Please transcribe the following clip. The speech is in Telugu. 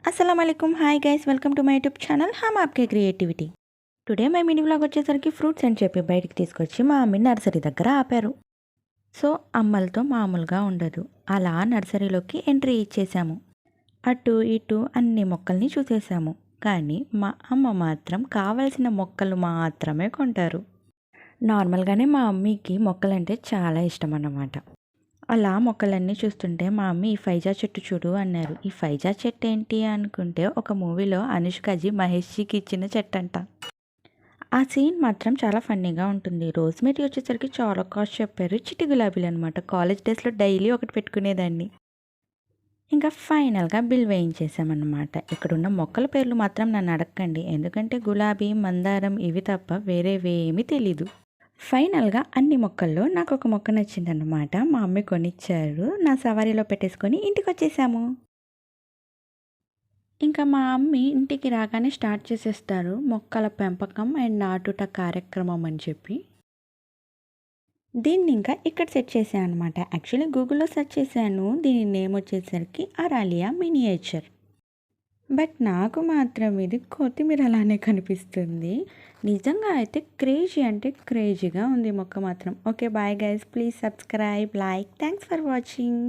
अस्सलाम वालेकुम hi guys welcome to my YouTube channel హమ్ ఆప్కే creativity today my mini vlog వచ్చేసరికి ఫ్రూట్స్ అని చెప్పి బయటికి తీసుకొచ్చి మా అమ్మ నర్సరీ దగ్గర ఆపారు. సో అమ్మలతో మామూలుగా ఉండదు, అలా నర్సరీలోకి ఎంట్రీ ఇచ్చేసాము. అటు ఇటు అన్ని మొక్కల్ని చూసేసాము, కానీ మా అమ్మ మాత్రం కావాల్సిన మొక్కలు మాత్రమే కొంటారు. నార్మల్గానే మా అమ్మకి మొక్కలంటే చాలా ఇష్టం అన్నమాట. అలా మొక్కలన్నీ చూస్తుంటే మా అమ్మ ఈ ఫైజా చెట్టు చూడు అన్నారు. ఈ ఫైజా చెట్టు ఏంటి అనుకుంటే ఒక మూవీలో అనుష్కజీ మహేష్జీకి ఇచ్చిన చెట్టు అంట. ఆ సీన్ మాత్రం చాలా ఫన్నీగా ఉంటుంది. రోజ్మేరీ వచ్చేసరికి చాలా కాస్ట్ చెప్పారు. చిట్టి గులాబీలు అనమాట. కాలేజ్ డేస్లో డైలీ ఒకటి పెట్టుకునేదాన్ని. ఇంకా ఫైనల్గా బిల్ వేయించేసామన్నమాట. ఇక్కడున్న మొక్కల పేర్లు మాత్రం నన్ను అడగండి, ఎందుకంటే గులాబీ మందారం ఇవి తప్ప వేరేవేమీ తెలీదు. ఫైనల్గా అన్ని మొక్కల్లో నాకు ఒక మొక్క నచ్చిందన్నమాట. మా అమ్మ కొనిచ్చారు. నా సవారీలో పెట్టేసుకొని ఇంటికి వచ్చేసాము. ఇంకా మా అమ్మ ఇంటికి రాగానే స్టార్ట్ చేసేస్తారు మొక్కల పెంపకం అండ్ నాటుట కార్యక్రమం అని చెప్పి. దీన్ని ఇంకా ఇక్కడ సెట్ చేశాను అనమాట. యాక్చువల్లీ గూగుల్లో సెర్చ్ చేశాను. దీని నేమ్ వచ్చేసరికి అరాలియా మినియేచర్. బట్ నాకు మాత్రం ఇది కొత్తిమీర అలానే కనిపిస్తుంది. నిజంగా అయితే క్రేజీ అంటే క్రేజీగా ఉంది మొక్క మాత్రం. Okay bye guys, please subscribe, like, thanks for watching.